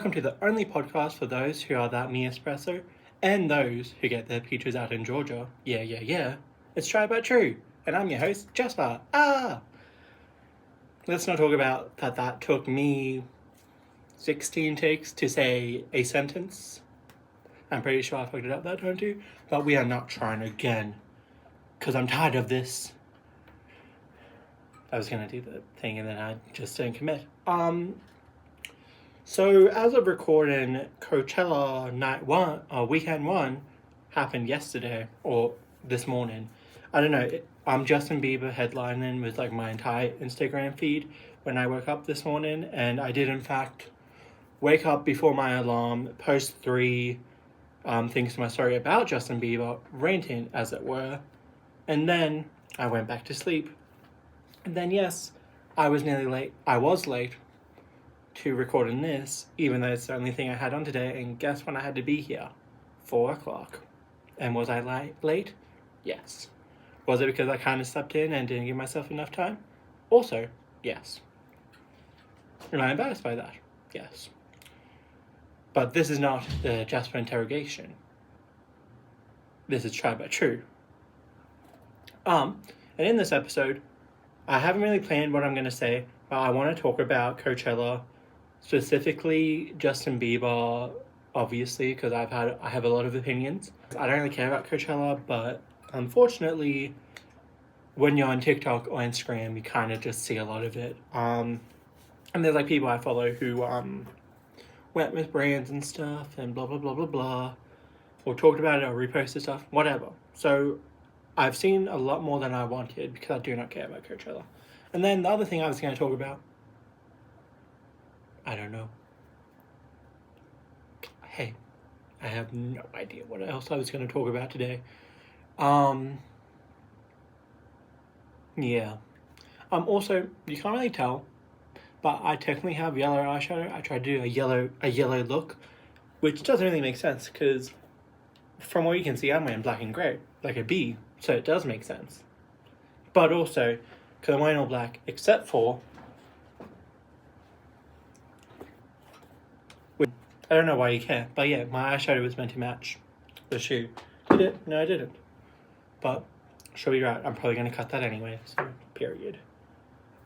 welcome to the only podcast for those who are that me espresso and those who get their peaches out in Georgia. Yeah. It's Try But True, and I'm your host, Jasper. Let's not talk about that took me 16 takes to say a sentence. I'm pretty sure I fucked it up that time too, but we are not trying again, because I'm tired of this. I was going to do the thing and then I just didn't commit. So as of recording, Coachella weekend one happened yesterday or this morning. I don't know. I'm Justin Bieber headlining with like my entire Instagram feed when I woke up this morning, and I did in fact wake up before my alarm, post 3 things to my story about Justin Bieber, ranting as it were, and then I went back to sleep. And then yes, I was nearly late. I was late to recording this, even though it's the only thing I had on today, and guess when I had to be here? 4 o'clock. And was I late? Yes. Was it because I kind of slept in and didn't give myself enough time? Also, yes. Am I embarrassed by that? Yes. But this is not the Jasper interrogation. This is Try But True. And in this episode, I haven't really planned what I'm going to say, but I want to talk about Coachella, specifically Justin Bieber, obviously, because I have a lot of opinions. I don't really care about Coachella, but unfortunately, when you're on TikTok or Instagram, you kind of just see a lot of it. And there's like people I follow who went with brands and stuff and blah blah blah blah blah, or talked about it or reposted stuff, whatever. So I've seen a lot more than I wanted because I do not care about Coachella. And then the other thing I was going to talk about, I don't know. Hey, I have no idea what else I was going to talk about today. Yeah. Also, you can't really tell, but I technically have yellow eyeshadow. I tried to do a yellow look, which doesn't really make sense because from what you can see, I'm wearing black and grey, like a bee, so it does make sense. But also, because I'm wearing all black, except for, I don't know why you care, but yeah, my eyeshadow was meant to match the shoe. Did it? No, I didn't. But she'll be right. I'm probably going to cut that anyway, so period.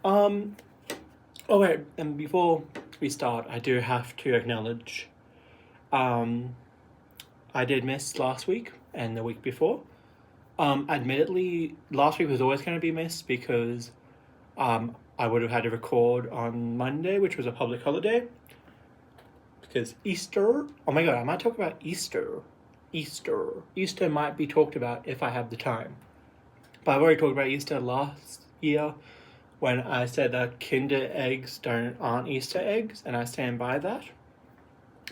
Oh wait, and before we start, I do have to acknowledge, I did miss last week and the week before. Admittedly, last week was always going to be missed because I would have had to record on Monday, which was a public holiday. Because Easter, oh my god, I might talk about Easter. Easter might be talked about if I have the time. But I've already talked about Easter last year when I said that Kinder eggs aren't Easter eggs, and I stand by that.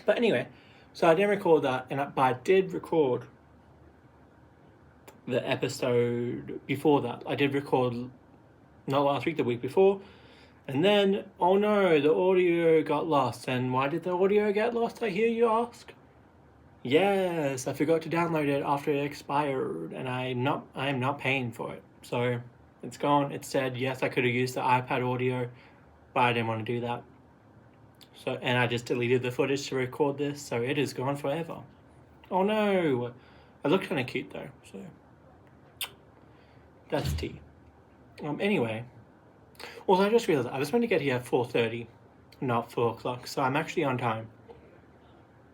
But anyway, so I didn't record that, but I did record the episode before that. I did record not last week, the week before. And then, oh no, the audio got lost. And why did the audio get lost, I hear you ask? Yes, I forgot to download it after it expired, and I am not paying for it. So it's gone. It said, yes, I could have used the iPad audio, but I didn't want to do that. So, and I just deleted the footage to record this, so it is gone forever. Oh no. I look kind of cute though, so that's tea. Anyway. Also, I just realized I was meant to get here at 4:30, not 4 o'clock, so I'm actually on time.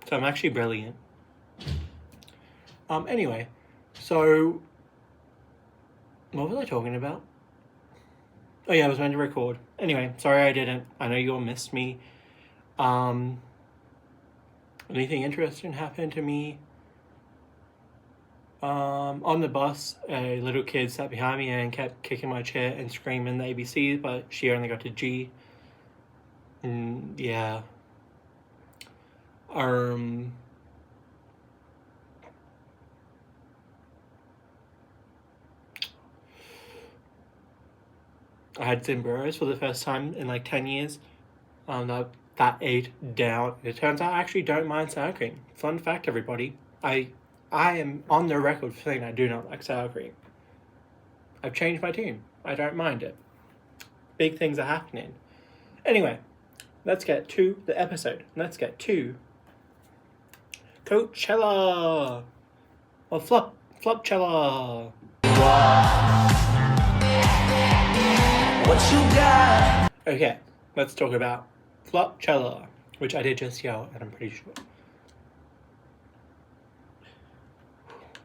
So I'm actually brilliant. Anyway, so what was I talking about? Oh yeah, I was meant to record. Anyway, sorry I didn't. I know you all missed me. Anything interesting happened to me? On the bus, a little kid sat behind me and kept kicking my chair and screaming the ABCs, but she only got to G. Yeah. I had Zimbros for the first time in like 10 years. That ate down. It turns out I actually don't mind sour cream. Fun fact, everybody. I am on the record for saying I do not like sour cream. I've changed my tune. I don't mind it. Big things are happening. Anyway, let's get to the episode. Let's get to Coachella. Or Flopchella. What you got? Okay, let's talk about Flopchella, which I did just yell, and I'm pretty sure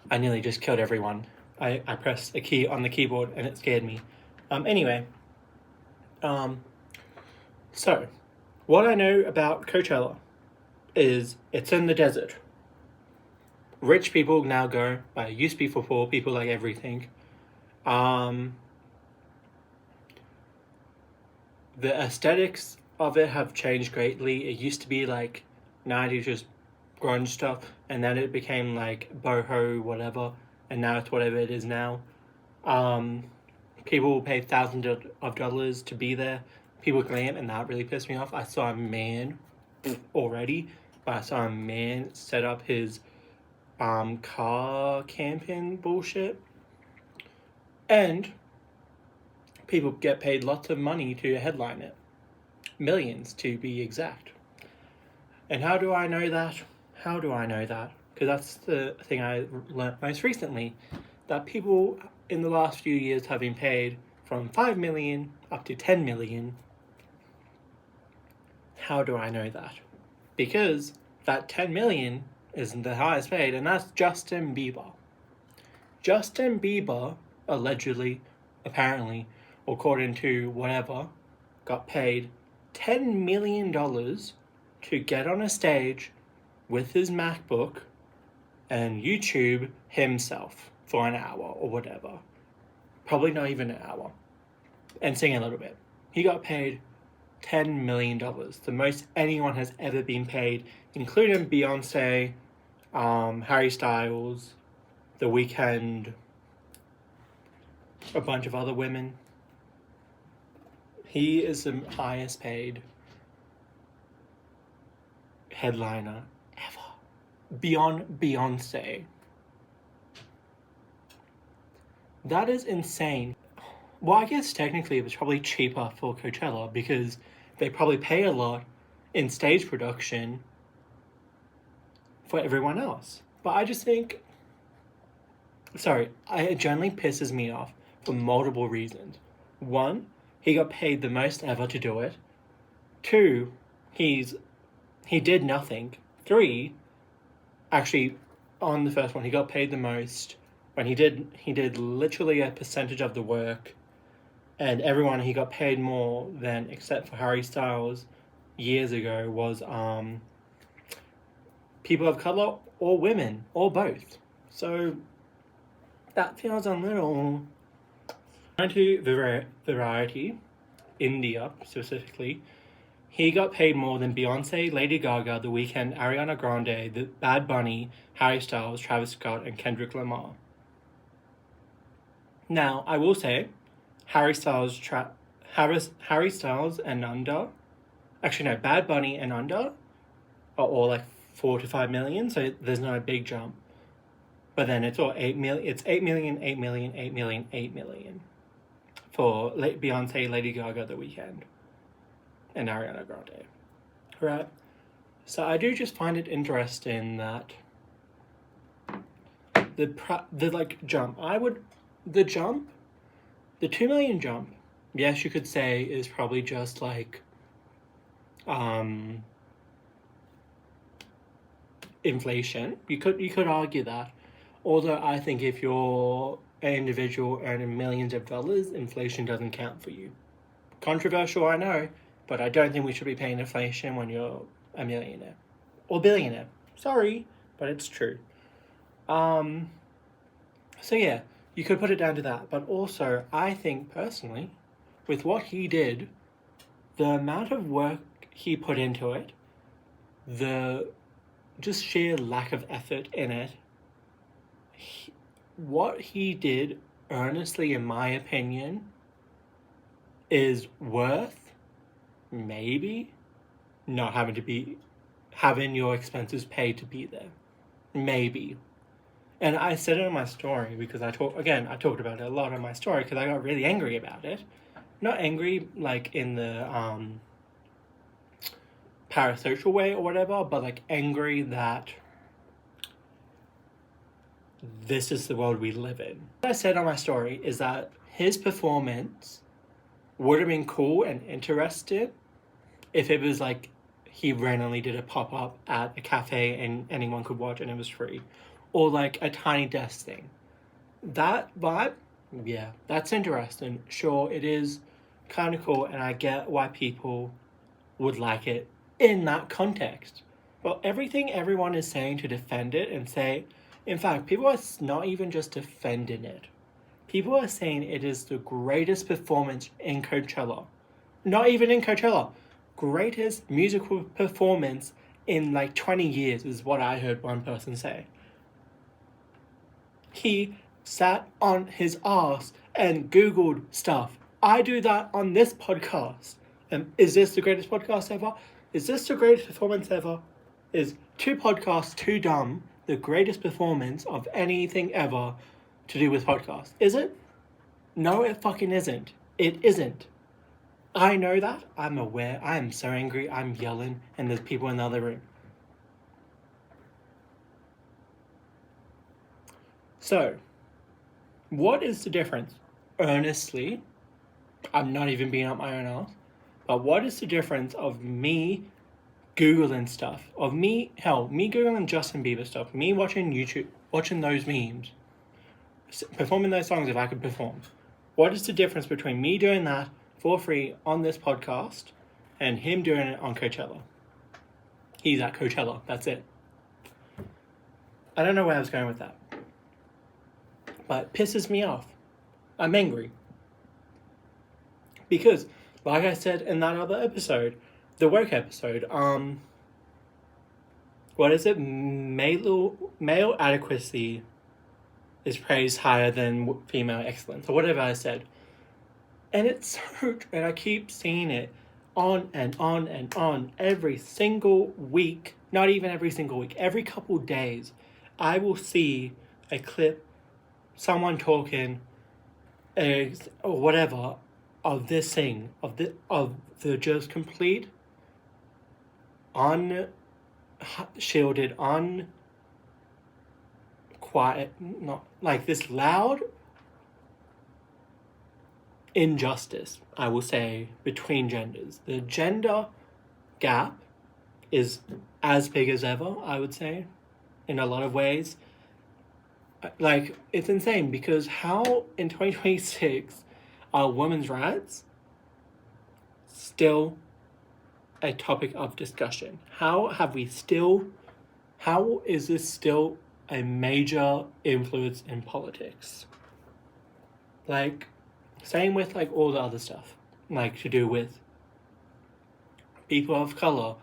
I nearly just killed everyone. I pressed a key on the keyboard and it scared me. So what I know about Coachella is it's in the desert. Rich people now go, but it used to be for poor people, like everything. The aesthetics of it have changed greatly. It used to be like 90s just grunge stuff, and then it became like boho whatever, and now it's whatever it is now. People will pay thousands of dollars to be there. People glam, and that really pissed me off. I saw a man already, but I saw a man set up his car camping bullshit, and people get paid lots of money to headline it, millions to be exact. And how do I know that? Because that's the thing I learned most recently, that people in the last few years have been paid from 5 million up to 10 million. How do I know that? Because that 10 million isn't the highest paid, and that's Justin Bieber. Justin Bieber allegedly, apparently, according to whatever, got paid $10 million to get on a stage with his MacBook and YouTube himself for an hour or whatever. Probably not even an hour. And sing a little bit. He got paid $10 million, the most anyone has ever been paid, including Beyonce, Harry Styles, The Weeknd, a bunch of other women. He is the highest paid headliner ever, beyond Beyonce. That is insane. Well, I guess technically it was probably cheaper for Coachella because they probably pay a lot in stage production for everyone else. But I just think, it generally pisses me off for multiple reasons. One, he got paid the most ever to do it. Two, he did nothing. Three, actually, on the first one, he got paid the most when he did literally a percentage of the work, and everyone he got paid more than, except for Harry Styles years ago, was people of color or women or both. So that feels a little. To Variety, India specifically, he got paid more than Beyonce, Lady Gaga, The Weeknd, Ariana Grande, the Bad Bunny, Harry Styles, Travis Scott, and Kendrick Lamar. Now, I will say, Harry Styles and under, actually no, Bad Bunny and under are all like 4 to 5 million, so there's not a big jump. But then it's all 8 million. It's 8 million, 8 million, 8 million, 8 million for Beyonce, Lady Gaga, The Weeknd, and Ariana Grande. Right? So I do just find it interesting that the jump. The 2 million jump, yes, you could say is probably just like inflation. You could argue that. Although I think if you're an individual earning millions of dollars, inflation doesn't count for you. Controversial, I know, but I don't think we should be paying inflation when you're a millionaire. Or billionaire. Sorry, but it's true. So yeah, you could put it down to that. But also, I think personally, with what he did, the amount of work he put into it, the just sheer lack of effort in it, what he did, earnestly, in my opinion, is worth maybe not having your expenses paid to be there. Maybe. And I said it in my story because I talked about it a lot in my story because I got really angry about it. Not angry like in the parasocial way or whatever, but like angry that this is the world we live in. What I said on my story is that his performance would have been cool and interesting if it was like he randomly did a pop-up at a cafe and anyone could watch and it was free. Or like a Tiny Desk thing. That vibe, yeah, that's interesting. Sure, it is kind of cool and I get why people would like it in that context. But everything everyone is saying to defend it and say, in fact, people are not even just defending it. People are saying it is the greatest performance in Coachella. Not even in Coachella. Greatest musical performance in like 20 years is what I heard one person say. He sat on his ass and Googled stuff. I do that on this podcast. And is this the greatest podcast ever? Is this the greatest performance ever? Is two podcasts too dumb the greatest performance of anything ever to do with podcasts? Is it? No, it fucking isn't. It isn't. I know that. I'm aware. I am so angry. I'm yelling and there's people in the other room. So, what is the difference? Honestly, I'm not even being up my own ass. But what is the difference of me Googling stuff? Of me Googling Justin Bieber stuff. Me watching YouTube, watching those memes. Performing those songs if I could perform. What is the difference between me doing that for free on this podcast and him doing it on Coachella? He's at Coachella. That's it. I don't know where I was going with that. But it pisses me off. I'm angry. Because, like I said in that other episode, the woke episode, what is it? Male adequacy is praised higher than female excellence, or whatever I said. And it's so, and I keep seeing it on and on and on every single week, not even every single week, every couple days, I will see a clip, someone talking, or whatever, of this thing, of the just complete, unshielded, unquiet, not like this loud injustice, I will say, between genders. The gender gap is as big as ever, I would say, in a lot of ways. Like, it's insane because how in 2026 are women's rights still a topic of discussion? How is this still a major influence in politics? Like, same with like all the other stuff, like to do with people of color,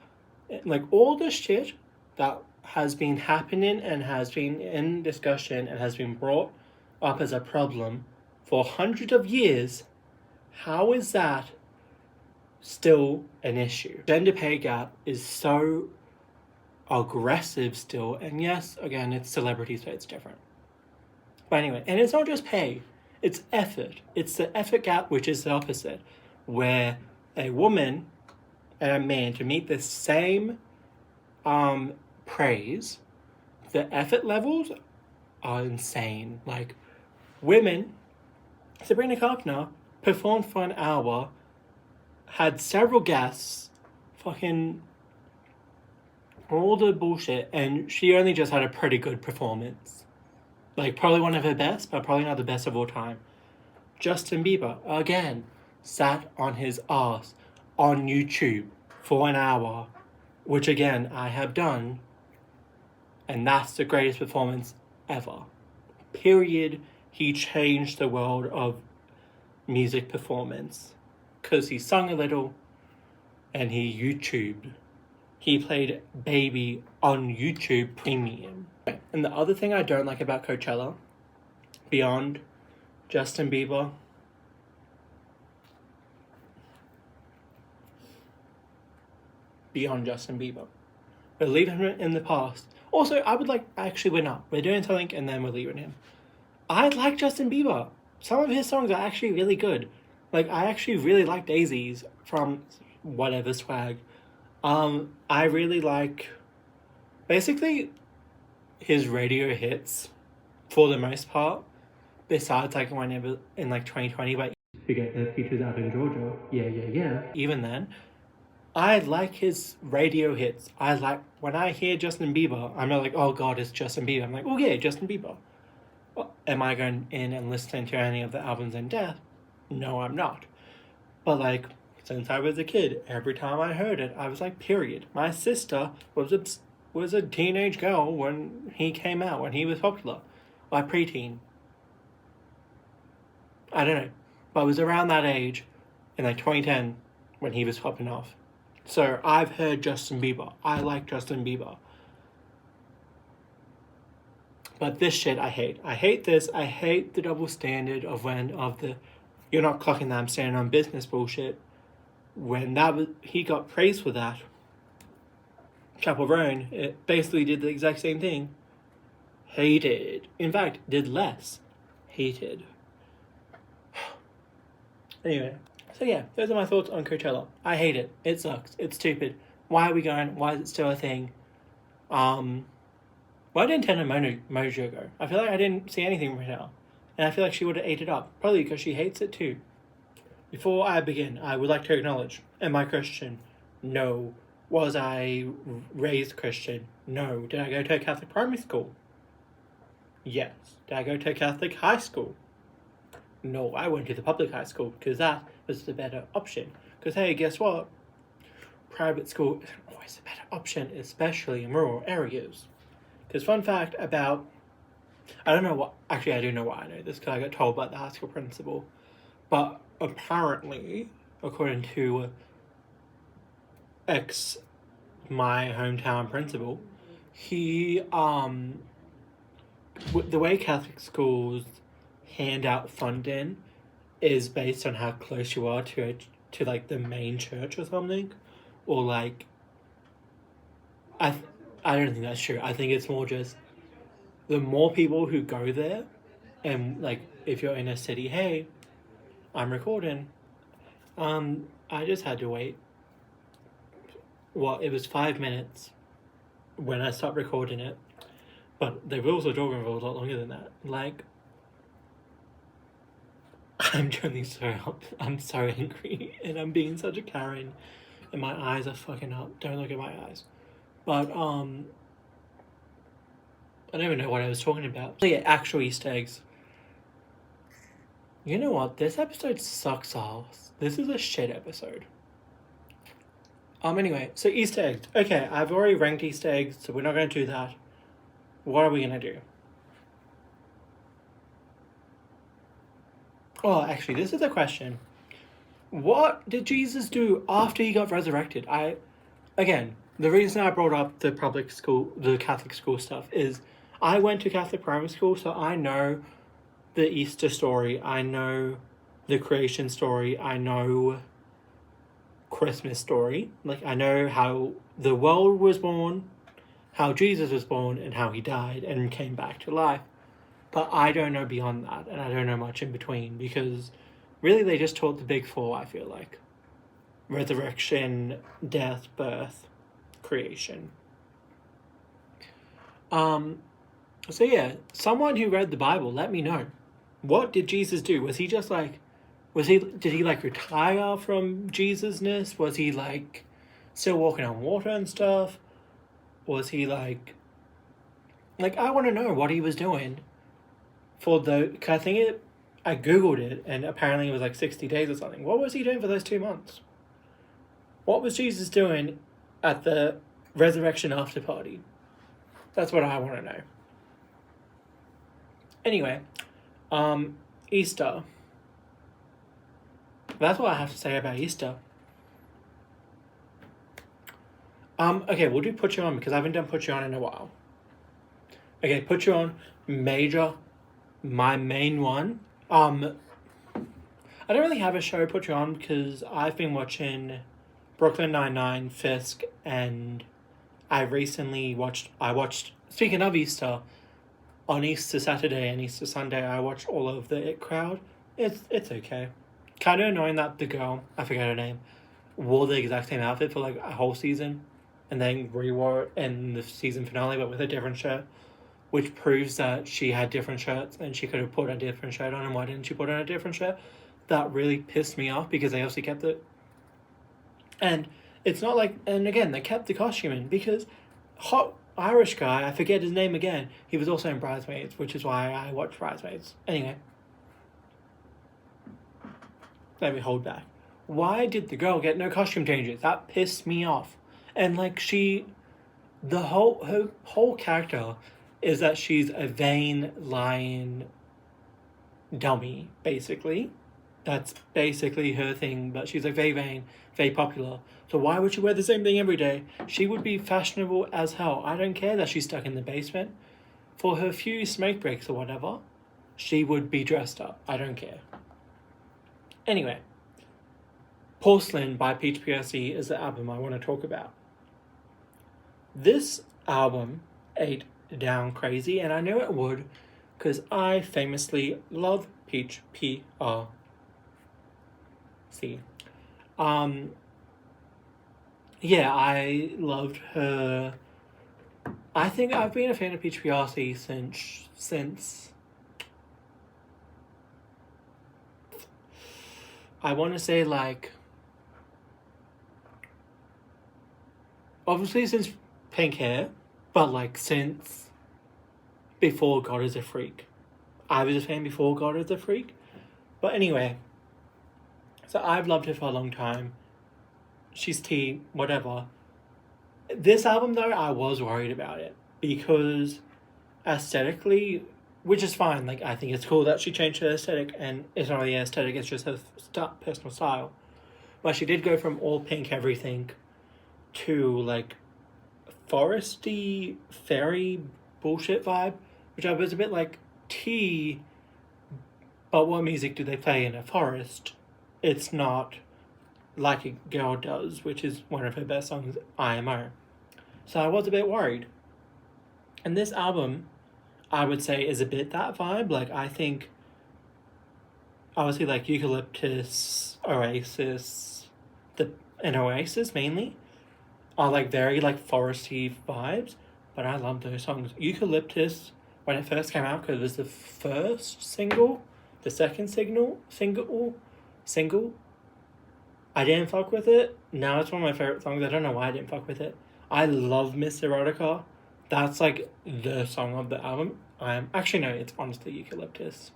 like all the shit that has been happening and has been in discussion and has been brought up as a problem for hundreds of years. How is that still an issue? Gender pay gap is so aggressive still, and yes, again, it's celebrities, so it's different. But anyway, and it's not just pay, it's effort. It's the effort gap, which is the opposite, where a woman and a man to meet the same praise, the effort levels are insane. Like, women, Sabrina Carpenter performed for an hour, had several guests, fucking all the bullshit, and she only just had a pretty good performance. Like, probably one of her best, but probably not the best of all time. Justin Bieber, again, sat on his ass on YouTube for an hour, which again, I have done, and that's the greatest performance ever. Period. He changed the world of music performance because he sung a little and he YouTubed. He played Baby on YouTube Premium. And the other thing I don't like about Coachella, beyond Justin Bieber, we're leaving him in the past. Also, I would like, actually we're not. We're doing something and then we're leaving him. I like Justin Bieber. Some of his songs are actually really good. Like, I actually really like Daisies from whatever swag. I really like, basically, his radio hits, for the most part, besides, like, whenever, in, like, 2020, but to get the features out in Georgia, yeah. Even then, I like his radio hits. I like, when I hear Justin Bieber, I'm not like, oh god, it's Justin Bieber. I'm like, oh yeah, Justin Bieber. Well, am I going in and listening to any of the albums in depth? No, I'm not. But like, since I was a kid, every time I heard it, I was like, period. My sister was a teenage girl when he came out, when he was popular. Like preteen. I don't know. But it was around that age, in like 2010, when he was popping off. So I've heard Justin Bieber. I like Justin Bieber. But this shit I hate. I hate this. I hate the double standard of the you're not clocking that I'm standing on business bullshit. When he got praised for that. Capital Brown, it basically did the exact same thing. Hated. In fact, did less. Hated. Anyway, so yeah, those are my thoughts on Coachella. I hate it. It sucks. It's stupid. Why are we going? Why is it still a thing? Why didn't Tana Mojo go? I feel like I didn't see anything from her. And I feel like she would have ate it up. Probably because she hates it too. Before I begin, I would like to acknowledge, am I Christian? No. Was I raised Christian? No. Did I go to a Catholic primary school? Yes. Did I go to a Catholic high school? No, I went to the public high school because that was the better option. Because hey, guess what? Private school is always a better option, especially in rural areas. Because fun fact about, I don't know what, actually I do know why I know this because I got told by the high school principal. But apparently, according to my hometown principal, he, the way Catholic schools hand out funding is based on how close you are to like the main church or something, or like, I don't think that's true. I think it's more just the more people who go there, and like if you're in a city, hey, I'm recording. I just had to wait. Well, it was 5 minutes when I stopped recording it, but the rules are talking for a lot longer than that. Like, I'm turning I'm so angry, and I'm being such a Karen, and my eyes are fucking up. Don't look at my eyes. But, I don't even know what I was talking about. So yeah, actual Easter eggs. You know what? This episode sucks ass. This is a shit episode. Anyway, so Easter eggs. Okay, I've already ranked Easter eggs, so we're not going to do that. What are we going to do? Oh, actually, this is a question. What did Jesus do after he got resurrected? Again, the reason I brought up the Catholic school stuff is I went to Catholic primary school, so I know the Easter story. I know the creation story. I know Christmas story. Like, I know how the world was born, how Jesus was born, and how he died and came back to life. But I don't know beyond that, and I don't know much in between, because really they just taught the big four, I feel like. Resurrection, death, birth, creation. So yeah, someone who read the Bible, let me know. What did Jesus do? Was he just like, did he like retire from Jesus-ness? Was he like still walking on water and stuff? Was he like I want to know what he was doing cause I Googled it, and apparently it was like 60 days or something. What was he doing for those 2 months? What was Jesus doing at the resurrection after party? That's what I want to know. Anyway, Easter. That's what I have to say about Easter. Okay, we'll do Put You On, because I haven't done Put You On in a while. Okay, Put You On, major, my main one. I don't really have a show Put You On, because I've been watching Brooklyn Nine-Nine, Fisk, and I watched, speaking of Easter, on Easter Saturday and Easter Sunday, I watched all of the It Crowd. It's okay. Kind of annoying that the girl, I forget her name, wore the exact same outfit for like a whole season, and then re-wore it in the season finale, but with a different shirt, which proves that she had different shirts and she could have put a different shirt on. And why didn't she put on a different shirt? That really pissed me off because they also kept it. And it's not like, and again, they kept the costume in because hot Irish guy, I forget his name again, he was also in Bridesmaids, which is why I watched Bridesmaids. Anyway, let me hold back. Why did the girl get no costume changes? That pissed me off. And like her whole character is that she's a vain, lying dummy, basically. That's basically her thing, but she's like very vain, very popular. So why would she wear the same thing every day? She would be fashionable as hell. I don't care that she's stuck in the basement. For her few smoke breaks or whatever, she would be dressed up. I don't care. Anyway, Porcelain by Peach PRC is the album I want to talk about. This album ate down crazy, and I know it would because I famously love Peach PRC. Yeah, I loved her. I think I've been a fan of Peach PRC since I want to say like obviously since Pink Hair, but like since before God is a Freak. I was a fan before God is a Freak. But anyway, so I've loved her for a long time. She's T, whatever. This album though, I was worried about it because aesthetically, which is fine. Like I think it's cool that she changed her aesthetic, and it's not really aesthetic; it's just her personal style. But she did go from all pink everything to like foresty fairy bullshit vibe, which I was a bit like T. But what music do they play in a forest? It's not Like a Girl Does, which is one of her best songs, IMO. So I was a bit worried. And this album, I would say, is a bit that vibe. Like, I think, obviously, like, Eucalyptus, Oasis, and Oasis, mainly, are, like, very, like, foresty vibes. But I love those songs. Eucalyptus, when it first came out, because it was the first single, the second single, I didn't fuck with it. Now it's one of my favorite songs. I don't know why I didn't fuck with it. I love Miss Erotica. That's like the song of the album. Actually no, it's honestly Eucalyptus.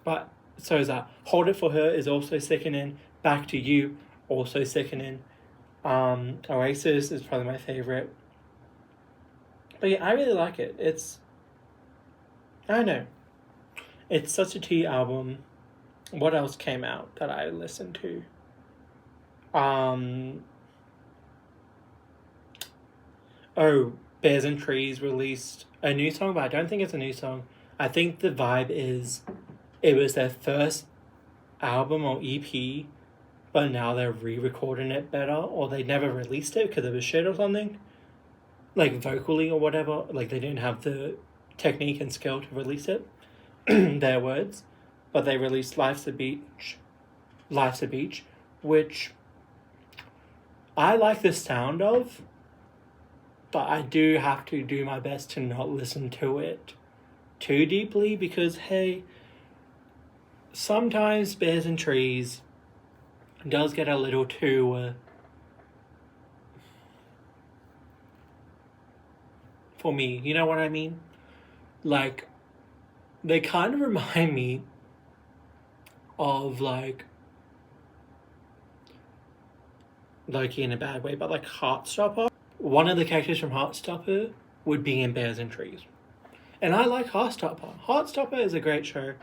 But so is that. Hold It For Her is also sickening. Back to You, also sickening. Oasis is probably my favorite. But yeah, I really like it. I don't know. It's such a T album. What else came out that I listened to? Bears and Trees released a new song, but I don't think it's a new song. I think the vibe is it was their first album or EP, but now they're re-recording it better, or they never released it because it was shit or something. Like vocally or whatever. Like they didn't have the technique and skill to release it. Their words. But they released Life's a Beach, which I like the sound of, but I do have to do my best to not listen to it too deeply because, hey, sometimes Bears and Trees does get a little too, for me, you know what I mean? Like, they kind of remind me of like in a bad way, but like Heartstopper. One of the characters from Heartstopper would be in Bears and Trees. And I like Heartstopper. Heartstopper is a great show.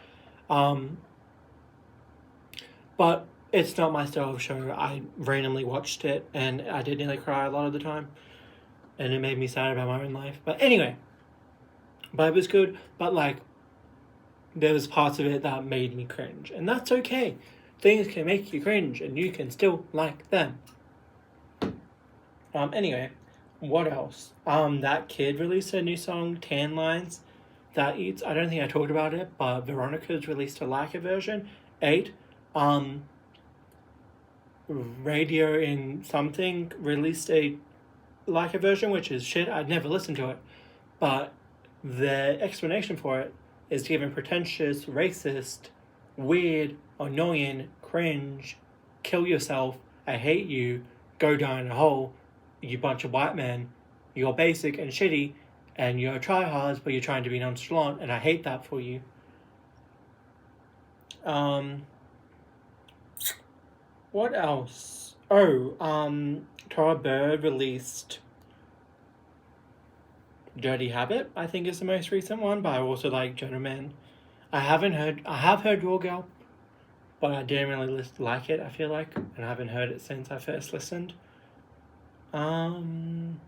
But it's not my style of show. I randomly watched it and I did nearly cry a lot of the time. And it made me sad about my own life. But anyway, but it was good. But like, there was parts of it that made me cringe. And that's okay. Things can make you cringe and you can still like them. Anyway, what else? That Kid released a new song, Tan Lines. That eats. I don't think I talked about it, but Veronica's released a Laika version, 8. Radio in Something released a version, which is shit. I'd never listened to it, but the explanation for it is given pretentious, racist, weird, annoying, cringe, kill yourself, I hate you, go down a hole, you bunch of white men, you're basic and shitty, and you're tryhards, but you're trying to be nonchalant, and I hate that for you. What else? Tara Bird released Dirty Habit, I think is the most recent one, but I also like Gentleman. I have heard Raw Girl, but I didn't really like it, I feel like, and I haven't heard it since I first listened. I'm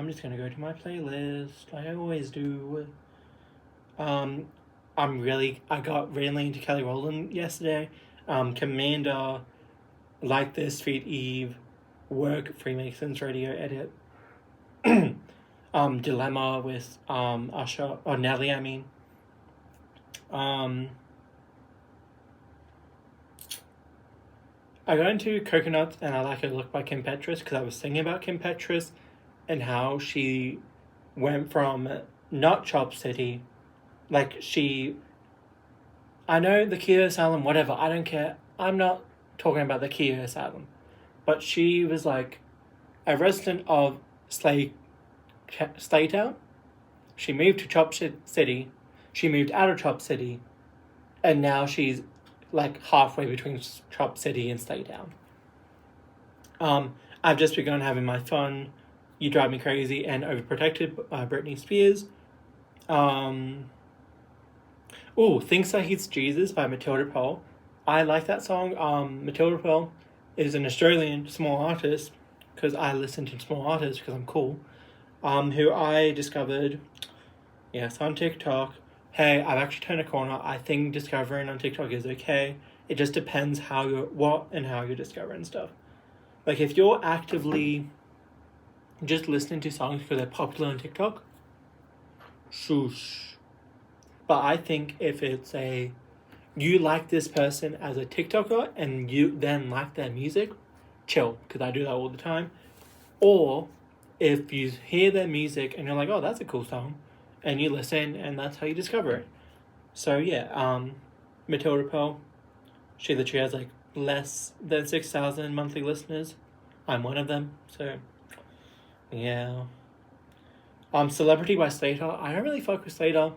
just gonna go to my playlist, like I always do. I got really into Kelly Rowland yesterday. Commander, Like This, Feed Eve, Work, Freemasons Radio Edit. Dilemma with Usher, or Nelly, I mean. I got into Coconuts and I Like Her Look by Kim Petras because I was thinking about Kim Petras and how she went from not Chop City, I know the Kia Asylum, whatever, I don't care. I'm not talking about the Kia Asylum. But she was like a resident of Slaytown. She moved to Chop City. She moved out of Chop City. And now she's like halfway between Chop City and Slaytown. I've just begun having my fun. You Drive Me Crazy and Overprotected by Britney Spears. Thinks That He's Jesus by Matilda Pearl. I like that song. Matilda Pearl is an Australian small artist, because I listen to small artists because I'm cool, who I discovered, yes, on TikTok. Hey, I've actually turned a corner. I think discovering on TikTok is okay. It just depends how you're discovering stuff. Like, if you're actively just listening to songs because they're popular on TikTok, shush. But I think if it's you like this person as a TikToker and you then like their music, chill, because I do that all the time. Or if you hear their music and you're like, oh, that's a cool song, and you listen and that's how you discover it. So yeah, Matilda Pearl, she literally has like less than 6,000 monthly listeners. I'm one of them, so yeah. Celebrity by Slater. I don't really fuck with Slater.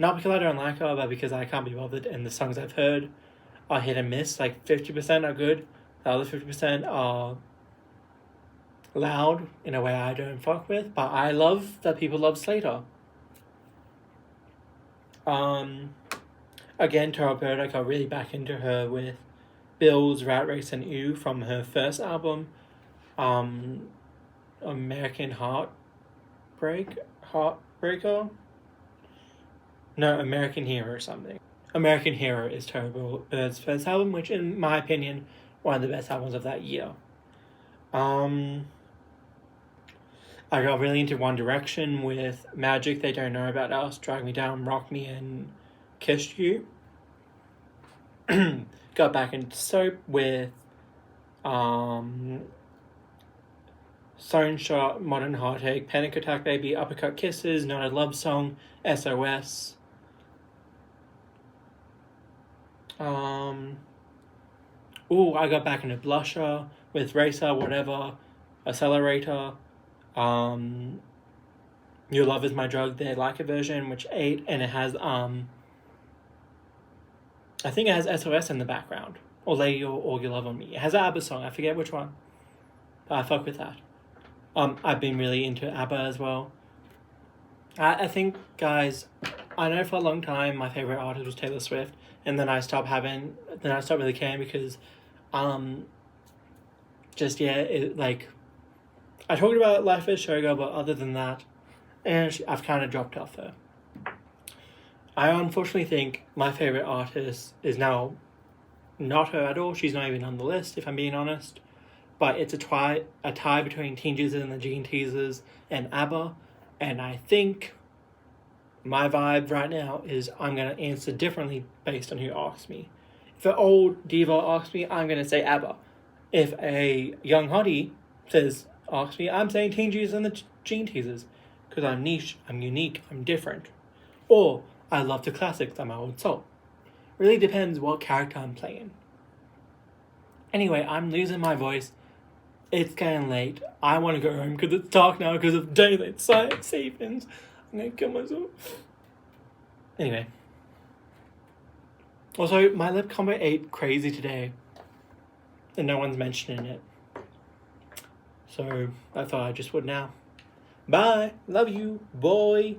Not because I don't like her, but because I can't be bothered, and the songs I've heard are hit and miss. Like 50% are good, the other 50% are loud in a way I don't fuck with. But I love that people love Slater. Again, Tara Bird, I got really back into her with Bills, Rat Race, and Ew from her first album, American Heartbreaker. No, American Hero or something. American Hero is Tara Bird's first album, which in my opinion, one of the best albums of that year. I got really into One Direction with Magic, They Don't Know About Us, Drag Me Down, Rock Me, and Kissed You. Got back into Soap with Stone Shot, Modern Heartache, Panic Attack Baby, Uppercut Kisses, Not a Love Song, SOS. I got back into Blusher with Racer, Whatever, Accelerator, Your Love Is My Drug, the Like It version, which ate, and it has, I think it has SOS in the background, or Lay Your Love On Me. It has an ABBA song, I forget which one, but I fuck with that. I've been really into ABBA as well. I think, guys, I know for a long time my favorite artist was Taylor Swift, and then I stopped really caring because, I talked about Life as Showgirl, but other than that, I've kind of dropped off her. I unfortunately think my favorite artist is now not her at all. She's not even on the list, if I'm being honest. But it's a tie between Teen Jesus and the Gene Teasers and ABBA. And I think my vibe right now is I'm going to answer differently based on who asks me. If an old diva asks me, I'm going to say ABBA. If a young hottie asks me, I'm saying Teen Jesus and the Gene Teasers. Because I'm niche, I'm unique, I'm different. Or I love the classics, I'm old soul. Really depends what character I'm playing. Anyway, I'm losing my voice. It's getting late. I want to go home because it's dark now because of daylight savings. I'm going to kill myself. Anyway. Also, my lip combo ate crazy today. And no one's mentioning it. So, I thought I just would now. Bye. Love you. Boy.